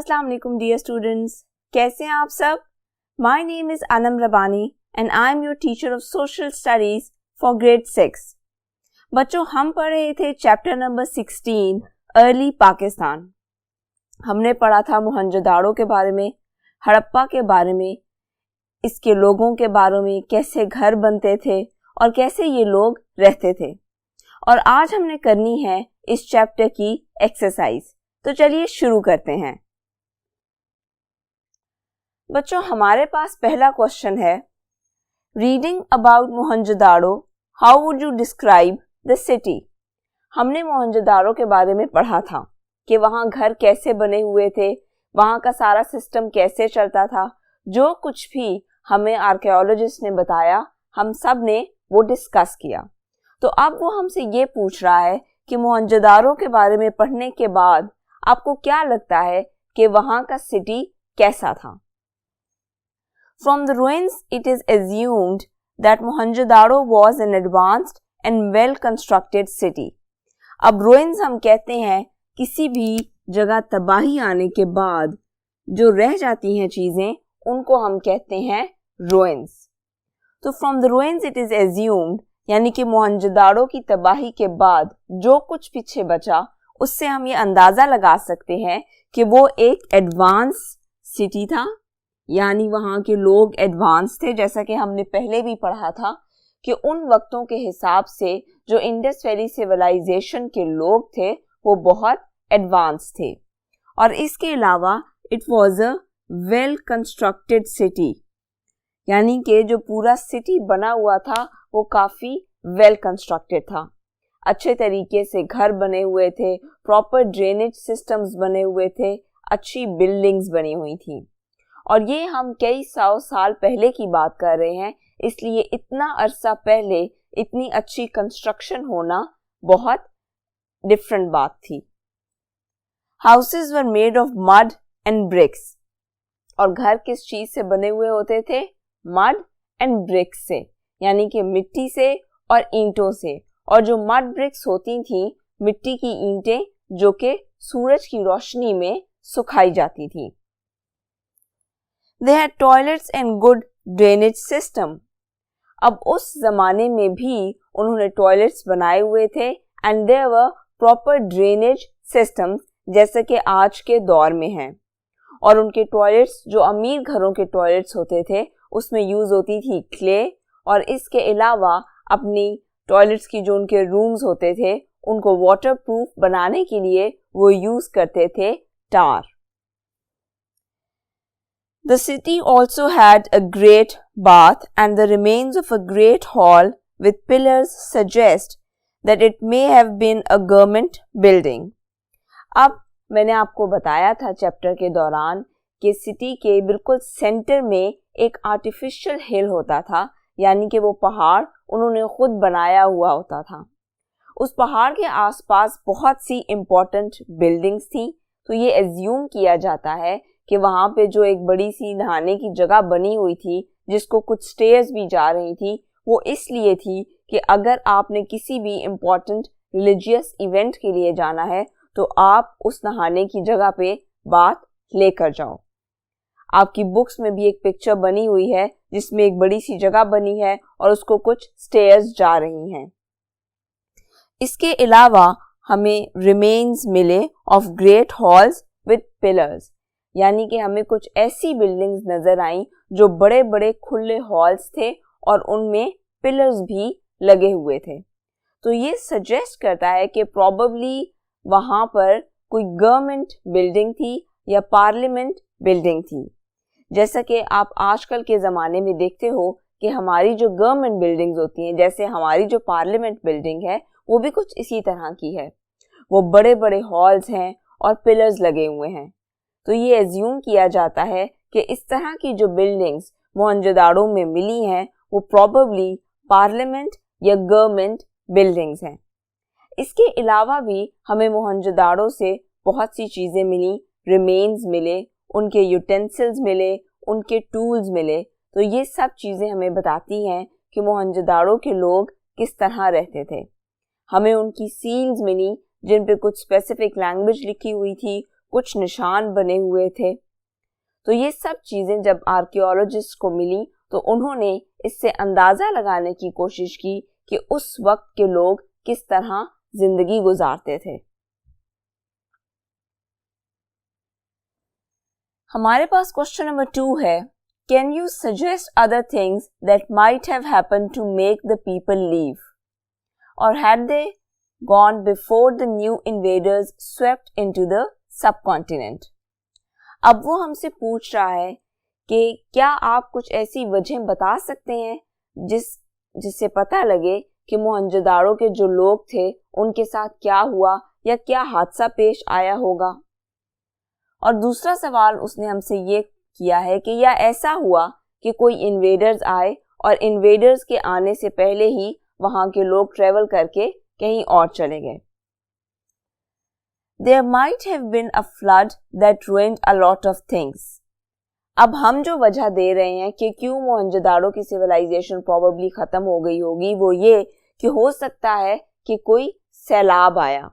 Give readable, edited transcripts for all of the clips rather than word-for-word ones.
अस्सलाम वालेकुम dear students, कैसे हैं आप सब। My name is Anam Rabbani and I am your teacher of social studies for grade 6। बच्चों, हम पढ़ रहे थे चैप्टर नंबर 16 अर्ली पाकिस्तान। हमने पढ़ा था मोहनजोदाड़ो के बारे में, हड़प्पा के बारे में, इसके लोगों के बारे में, कैसे घर बनते थे और कैसे ये लोग रहते थे। और आज हमने करनी है इस चैप्टर की एक्सरसाइज। तो चलिए शुरू करते हैं। बच्चों, हमारे पास पहला क्वेश्चन है, reading about Mohenjodaro, how would you describe the city. हमने मोहनजोदाड़ो के बारे में पढ़ा था कि वहाँ घर कैसे बने हुए थे, वहाँ का सारा सिस्टम कैसे चलता था। जो कुछ भी हमें आर्कियोलॉजिस्ट ने बताया, हम सब ने वो डिस्कस किया। तो अब वो हमसे ये पूछ रहा है कि मोहनजोदाड़ो के बारे में पढ़ने के बाद आपको क्या लगता है कि वहाँ का सिटी कैसा था। From the ruins, it is assumed that Mohenjo-daro was an advanced and well-constructed city. अब ruins हम कहते हैं किसी भी जगह तबाही आने के बाद जो रह जाती हैं चीजें, उनको हम कहते हैं ruins. तो from the ruins it is assumed, यानी कि मोहनजोदाड़ो की तबाही के बाद जो कुछ पीछे बचा, उससे हम ये अंदाजा लगा सकते हैं कि वो एक एडवांस सिटी था, यानी वहाँ के लोग एडवांस थे। जैसा कि हमने पहले भी पढ़ा था कि उन वक्तों के हिसाब से जो इंडस वैली सिविलाइजेशन के लोग थे वो बहुत एडवांस थे। और इसके अलावा it was a well constructed city, यानी कि जो पूरा सिटी बना हुआ था वो काफ़ी वेल कंस्ट्रक्टेड था। अच्छे तरीके से घर बने हुए थे, प्रॉपर ड्रेनेज सिस्टम्स बने हुए थे, अच्छी बिल्डिंग्स बनी हुई थी। और ये हम कई सौ साल पहले की बात कर रहे हैं, इसलिए इतना अरसा पहले इतनी अच्छी कंस्ट्रक्शन होना बहुत डिफरेंट बात थी। Houses were made of mud and bricks, और घर किस चीज से बने हुए होते थे? मड एंड ब्रिक्स से, यानी कि मिट्टी से और ईंटों से। और जो मड ब्रिक्स होती थी, मिट्टी की ईंटें जो कि सूरज की रोशनी में सुखाई जाती थी। They had toilets and good drainage system. अब उस जमाने में भी उन्होंने टॉयलेट्स बनाए हुए थे and there were proper drainage systems, जैसे कि आज के दौर में हैं। और उनके टॉयलेट्स जो अमीर घरों के टॉयलेट्स होते थे उसमें यूज होती थी क्ले, और इसके अलावा अपनी टॉयलेट्स की जो उनके रूम्स होते थे उनको वाटरप्रूफ बनाने के लिए वो यूज करते थे टार। The city also had a great bath, and the remains of a great hall with pillars suggest that it may have been a government building. अब मैंने आपको बताया था चैप्टर के दौरान कि सिटी के बिल्कुल सेंटर में एक आर्टिफिशियल हिल होता था, यानी कि वो पहाड़ उन्होंने खुद बनाया हुआ होता था। उस पहाड़ के आसपास बहुत सी इम्पोर्टेंट बिल्डिंग्स थी। तो ये एज्यूम किया जाता है कि वहाँ पे जो एक बड़ी सी नहाने की जगह बनी हुई थी, जिसको कुछ स्टेयर्स भी जा रही थी, वो इसलिए थी कि अगर आपने किसी भी इम्पोर्टेंट रिलीजियस इवेंट के लिए जाना है तो आप उस नहाने की जगह पे बात लेकर जाओ। आपकी बुक्स में भी एक पिक्चर बनी हुई है जिसमें एक बड़ी सी जगह बनी है और उसको कुछ स्टेयर्स जा रही हैं। इसके अलावा हमें रिमेन्स मिले of great halls with pillars, यानी कि हमें कुछ ऐसी बिल्डिंग्स नजर आई जो बड़े बड़े खुले हॉल्स थे और उनमें पिलर्स भी लगे हुए थे। तो ये सजेस्ट करता है कि प्रोबेबली वहाँ पर कोई गवर्नमेंट बिल्डिंग थी या पार्लियामेंट बिल्डिंग थी। जैसा कि आप आजकल के ज़माने में देखते हो कि हमारी जो गवर्नमेंट बिल्डिंग्स होती हैं, जैसे हमारी जो पार्लियामेंट बिल्डिंग है वो भी कुछ इसी तरह की है। वो बड़े बड़े हॉल्स हैं और पिलर्स लगे हुए हैं। तो ये एज्यूम किया जाता है कि इस तरह की जो बिल्डिंग्स मोहनजोदाड़ो में मिली हैं वो प्रोबेबली पार्लियामेंट या गवर्नमेंट बिल्डिंग्स हैं। इसके अलावा भी हमें मोहनजोदाड़ो से बहुत सी चीज़ें मिली, रिमेन्स मिले, उनके यूटेंसिल्स मिले, उनके टूल्स मिले। तो ये सब चीज़ें हमें बताती हैं कि मोहनजोदाड़ो के लोग किस तरह रहते थे। हमें उनकी सील्स मिली जिन पे कुछ स्पेसिफिक लैंग्वेज लिखी हुई थी, कुछ निशान बने हुए थे। तो ये सब चीज़ें जब आर्कियोलॉजिस्ट को मिली तो उन्होंने इससे अंदाज़ा लगाने की कोशिश की कि उस वक्त के लोग किस तरह जिंदगी गुजारते थे। हमारे पास क्वेश्चन नंबर 2 है, can you suggest other things that might have happened to make the people leave, और had they gone before the new invaders swept into the subcontinent. अब वो हमसे पूछ रहा है कि क्या आप कुछ ऐसी वजह बता सकते हैं जिससे पता लगे कि मोहनजोदाड़ो के जो लोग थे उनके साथ क्या हुआ या क्या हादसा पेश आया होगा। और दूसरा सवाल उसने हमसे ये किया है कि या ऐसा हुआ कि कोई इन्वेडर्स आए और इन्वेडर्स के आने से पहले ही वहां के लोग ट्रेवल करके कहीं और चले गए। There might have been a flood that ruined a lot of things. अब हम जो वजह दे रहे हैं कि क्यों मोहनजोदाड़ो की सिविलाइजेशन प्रोबेबली खत्म हो गई होगी, वो ये कि हो सकता है कि कोई सैलाब आया,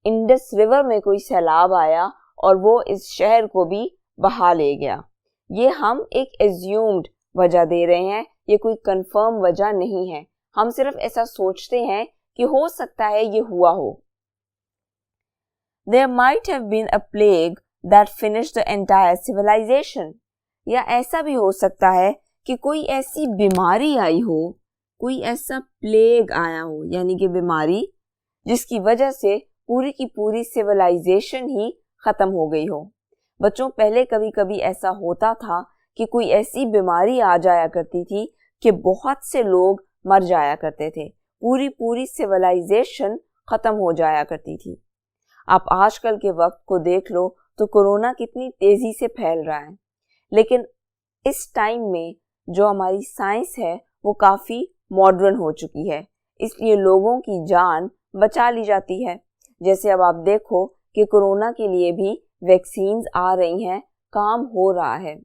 इंडस रिवर में कोई सैलाब आया और वो इस शहर को भी बहा ले गया। ये हम एक एज्यूम्ड वजह दे रहे हैं, ये कोई कंफर्म वजह नहीं है। हम सिर्फ ऐसा सोचते हैं कि हो सकता है ये हुआ हो। There might have been a plague that finished the entire civilization. या ऐसा भी हो सकता है कि कोई ऐसी बीमारी आई हो, कोई ऐसा प्लेग आया हो, यानी कि बीमारी जिसकी वजह से पूरी की पूरी सिविलाइजेशन ही खत्म हो गई हो। बच्चों, पहले कभी कभी ऐसा होता था कि कोई ऐसी बीमारी आ जाया करती थी कि बहुत से लोग मर जाया करते थे, पूरी पूरी सिविलाइजेशन खत्म हो जाया करती थी। आप आजकल के वक्त को देख लो तो कोरोना कितनी तेजी से फैल रहा है, लेकिन इस टाइम में जो हमारी साइंस है वो काफ़ी मॉडर्न हो चुकी है, इसलिए लोगों की जान बचा ली जाती है। जैसे अब आप देखो कि कोरोना के लिए भी वैक्सीन्स आ रही हैं, काम हो रहा है,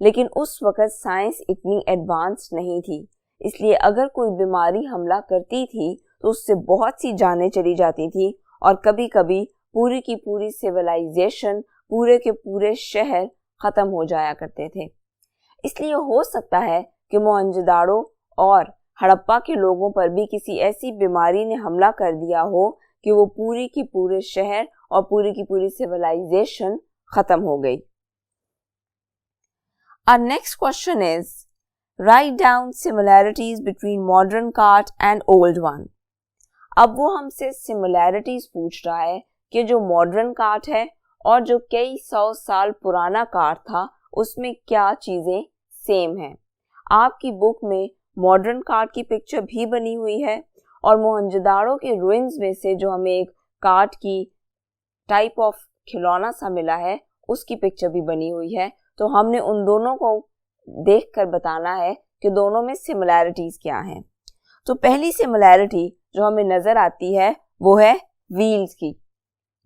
लेकिन उस वक्त साइंस इतनी एडवांस नहीं थी, इसलिए अगर कोई बीमारी हमला करती थी तो उससे बहुत सी जानें चली जाती थी और कभी कभी पूरी की पूरी सिविलाइजेशन, पूरे के पूरे शहर खत्म हो जाया करते थे। इसलिए हो सकता है कि मोहनजोदाड़ो और हड़प्पा के लोगों पर भी किसी ऐसी बीमारी ने हमला कर दिया हो कि वो पूरी की पूरे शहर और पूरी की पूरी सिविलाइजेशन खत्म हो गई। Our next question is, write down similarities between modern cart and old one. अब वो हमसे सिमिलैरिटीज पूछ रहा है कि जो मॉडर्न कार्ट है और जो कई 100 साल पुराना कार्ट था उसमें क्या चीज़ें सेम हैं। आपकी बुक में मॉडर्न कार्ट की पिक्चर भी बनी हुई है और मोहनजोदाड़ो के रुइंस में से जो हमें एक कार्ट की टाइप ऑफ खिलौना सा मिला है उसकी पिक्चर भी बनी हुई है। तो हमने उन दोनों को देखकर बताना है कि दोनों में सिमिलैरिटीज क्या हैं। तो पहली सिमिलैरिटी जो हमें नजर आती है वो है व्हील्स की।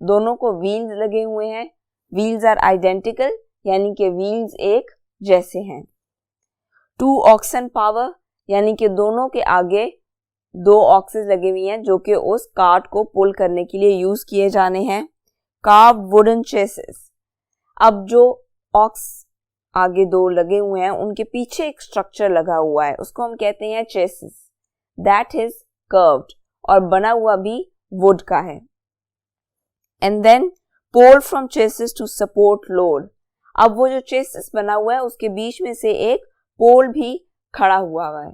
दोनों को व्हील्स लगे हुए हैं, व्हील्स आर आइडेंटिकल, यानी कि व्हील्स एक जैसे हैं। 2 ऑक्सन पावर, यानी कि दोनों के आगे 2 ऑक्सेस लगे हुए हैं जो कि उस कार्ट को पुल करने के लिए यूज किए जाने हैं। कार्व्ड वुडन चेसेस, अब जो ऑक्स आगे 2 लगे हुए हैं उनके पीछे एक स्ट्रक्चर लगा हुआ है, उसको हम कहते हैं चेसिस, दैट इज कर्व्ड और बना हुआ भी वुड का है। And then pole from chassis to support load, अब वो जो चेसिस बना हुआ है उसके बीच में से एक पोल भी खड़ा हुआ है,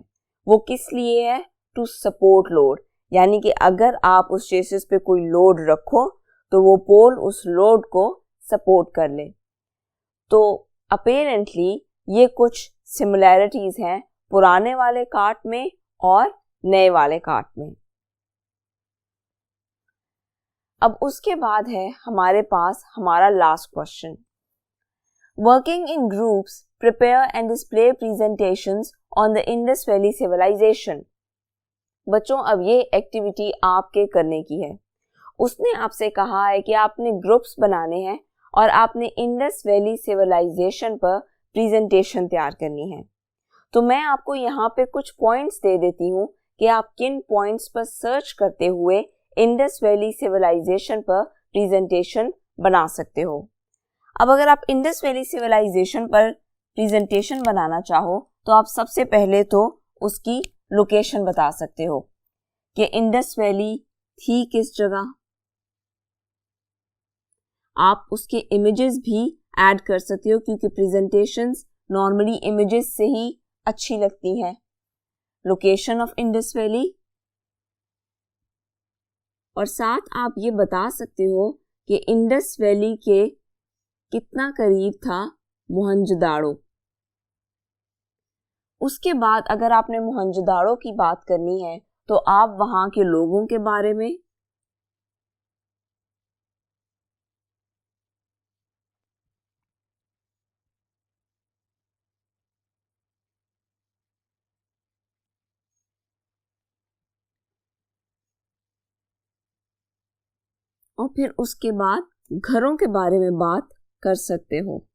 वो किस लिए है? टू सपोर्ट लोड, यानी कि अगर आप उस चेसिस पे कोई लोड रखो तो वो पोल उस लोड को सपोर्ट कर ले। तो अपेरेंटली ये कुछ सिमिलैरिटीज हैं पुराने वाले कार्ट में और नए वाले कार्ट में। अब उसके बाद है हमारे पास हमारा last question, working in groups prepare and display presentations on the Indus valley civilisation. बच्चों, अब ये एक्टिविटी आपके करने की है। उसने आपसे कहा है कि आपने ग्रुप्स बनाने हैं और आपने इंडस वैली सिविलाइजेशन पर प्रेजेंटेशन तैयार करनी है। तो मैं आपको यहाँ पे कुछ पॉइंट्स दे देती हूँ कि आप किन पॉइंट्स पर सर्च करते हुए इंडस वैली सिविलाइजेशन पर प्रेजेंटेशन बना सकते हो। अब अगर आप इंडस वैली सिविलाइजेशन पर प्रेजेंटेशन बनाना चाहो तो आप सबसे पहले तो उसकी लोकेशन बता सकते हो कि इंडस वैली थी किस जगह। आप उसके इमेजेस भी ऐड कर सकते हो क्योंकि प्रेजेंटेशंस नॉर्मली इमेजेस से ही अच्छी लगती हैं। लोकेशन ऑफ इंडस वैली, और साथ आप ये बता सकते हो कि इंडस वैली के कितना करीब था मोहनजोदाड़ो। उसके बाद अगर आपने मोहनजोदाड़ो की बात करनी है तो आप वहां के लोगों के बारे में, और फिर उसके बाद घरों के बारे में बात कर सकते हो।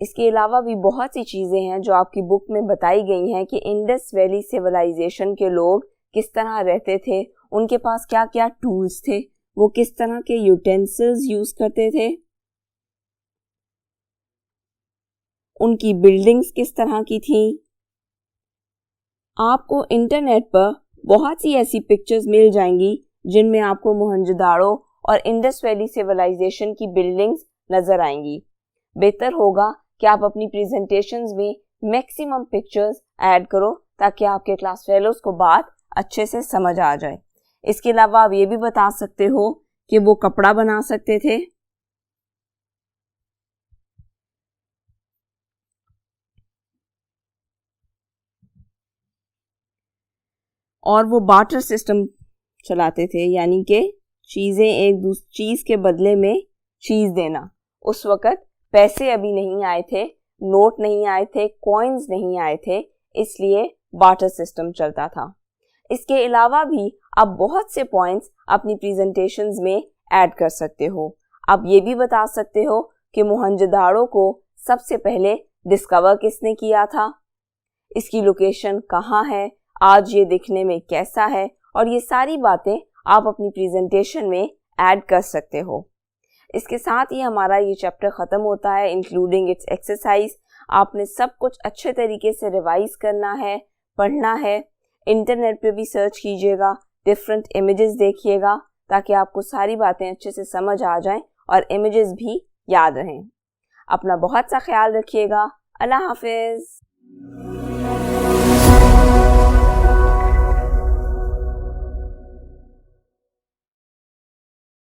इसके अलावा भी बहुत सी चीजें हैं जो आपकी बुक में बताई गई हैं कि इंडस वैली सिविलाइजेशन के लोग किस तरह रहते थे, उनके पास क्या क्या टूल्स थे, वो किस तरह के यूटेंसिल्स यूज करते थे, उनकी बिल्डिंग्स किस तरह की थी। आपको इंटरनेट पर बहुत सी ऐसी पिक्चर्स मिल जाएंगी जिनमें आपको मोहनजोदाड़ो और इंडस वैली सिविलाइजेशन की बिल्डिंग्स नजर आएंगी। बेहतर होगा कि आप अपनी प्रेजेंटेशंस में मैक्सिमम पिक्चर्स ऐड करो ताकि आपके क्लास फेलोज को बात अच्छे से समझ आ जाए। इसके अलावा आप ये भी बता सकते हो कि वो कपड़ा बना सकते थे, और वो बार्टर सिस्टम चलाते थे, यानी कि चीजें एक दूसरी चीज के बदले में चीज देना। उस वक्त पैसे अभी नहीं आए थे, नोट नहीं आए थे, कॉइन्स नहीं आए थे, इसलिए बार्टर सिस्टम चलता था। इसके अलावा भी आप बहुत से पॉइंट्स अपनी प्रेजेंटेशंस में ऐड कर सकते हो। आप ये भी बता सकते हो कि मोहनजोदाड़ो को सबसे पहले डिस्कवर किसने किया था, इसकी लोकेशन कहाँ है, आज ये दिखने में कैसा है, और ये सारी बातें आप अपनी प्रेजेंटेशन में ऐड कर सकते हो। इसके साथ ही हमारा ये चैप्टर ख़त्म होता है, इंक्लूडिंग इट्स एक्सरसाइज। आपने सब कुछ अच्छे तरीके से रिवाइज करना है, पढ़ना है। इंटरनेट पे भी सर्च कीजिएगा, डिफरेंट इमेजेस देखिएगा ताकि आपको सारी बातें अच्छे से समझ आ जाएं और इमेजेस भी याद रहें। अपना बहुत सा ख्याल रखिएगा। अल्लाह हाफिज़।